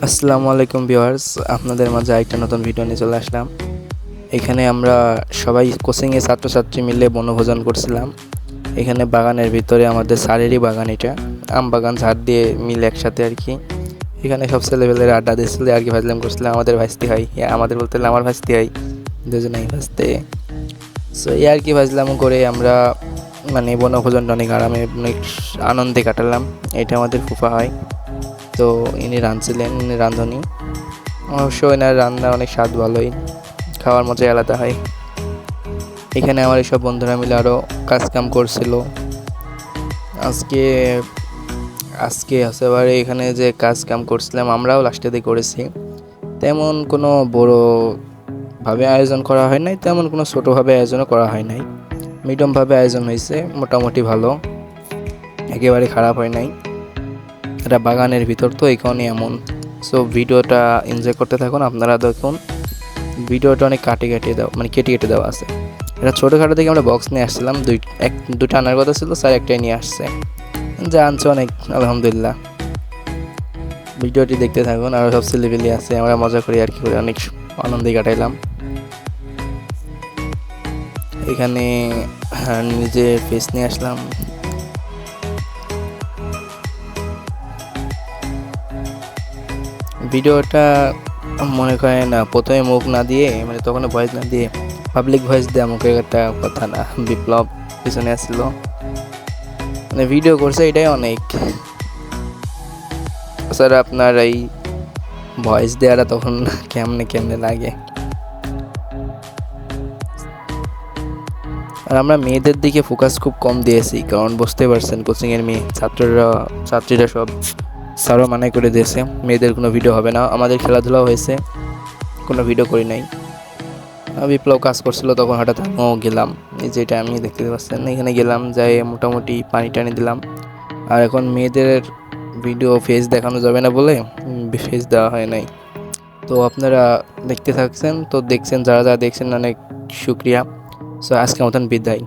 আসসালামু আলাইকুম ভিউয়ার্স, আপনাদের মাঝে একটা নতুন ভিডিও নিয়ে চলে আসলাম। এখানে আমরা সবাই কোচিংয়ে ছাত্রছাত্রী মিলে বনভোজন করছিলাম। এখানে বাগানের ভিতরে আমাদের স্যারেরই বাগান, এটা আম বাগান, ঝাড় দিয়ে মিলে একসাথে আর কি। এখানে সব ছেলেপেলেরা আড্ডা দিচ্ছিল, আর কি ফাজলাম করছিলাম। আমাদের ভাস্তি হয়, আমাদের বলতে আমার ভাস্তি হয়, দুজনেই ভাস্তে। সো এই আর কি ফাজলাম করে আমরা মানে বনভোজনটা অনেক আরামে অনেক আনন্দে কাটালাম। এটা আমাদের ফুফা হয়, তো ইনি রাঁধছিলেন, ইনি রাঁধুনি। অবশ্য এনার রান্না অনেক স্বাদ ভালোই, খাওয়ার মজাই আলাদা হয়। এখানে আমার এইসব বন্ধুরা মিলে আরও কাজকাম করছিল। আজকে আজকে হচ্ছে এখানে যে কাজকাম করছিলাম আমরাও লাস্টে দিয়ে করেছি। তেমন কোনো বড়োভাবে আয়োজন করা হয় নাই, তেমন কোনো ছোটোভাবে আয়োজনও করা হয় নাই। মিডিয়ামভাবে আয়োজন হয়েছে, মোটামুটি ভালো, একেবারে খারাপ হয় নাই। এটা বাগানের ভিতর তো এই কারণে এমন। সো ভিডিওটা এনজয় করতে থাকুন, আপনারা দেখুন। ভিডিওটা অনেক কেটে কেটে দেওয়া আছে। এটা ছোটোখাটো থেকে আমরা বক্স নিয়ে আসছিলাম, দুটো আনার কথা ছিল, স্যার একটাই নিয়ে আসছে, যা আনছে অনেক, আলহামদুলিল্লাহ। ভিডিওটি দেখতে থাকুন, আরও সব ছেলেপেলে আছে, আমরা মজা করি আর কি করে, অনেক আনন্দে কাটাইলাম। এখানে নিজে ফেস নিয়ে আসলাম। ভিডিওটা মনে করেন প্রথমে মুখ না দিয়ে, মানে তখন ভয়েস না দিয়ে পাবলিক ভয়েস দেওয়া মুখের একটা কথা না। বিপ্লব পিছনে আসছিল, মানে ভিডিও করছে, এটাই অনেক। স্যার আপনার এই ভয়েস দেওয়াটা তখন কেমনে কেমনে লাগে। আর আমরা মেয়েদের দিকে ফোকাস খুব কম দিয়েছি, কারণ বুঝতে পারছেন কোচিংয়ের মেয়ে, ছাত্রীরা সব স্যারও মানাই করে দিয়েছে, মেয়েদের কোনো ভিডিও হবে না। আমাদের খেলাধুলাও হয়েছে, কোনো ভিডিও করি নাই। বিপ্লব কাজ করছিল, তখন হঠাৎ আমিও গেলাম, এই যেটা আমি দেখতে পাচ্ছেন, এখানে গেলাম, যাই মোটামুটি পানি টানি দিলাম। আর এখন মেয়েদের ভিডিও ফেস দেখানো যাবে না বলে ফেস দেওয়া হয় নাই। তো আপনারা দেখতে থাকছেন, তো দেখছেন, যারা যারা দেখছেন অনেক শুক্রিয়া। সো আজকের মতন বিদায়।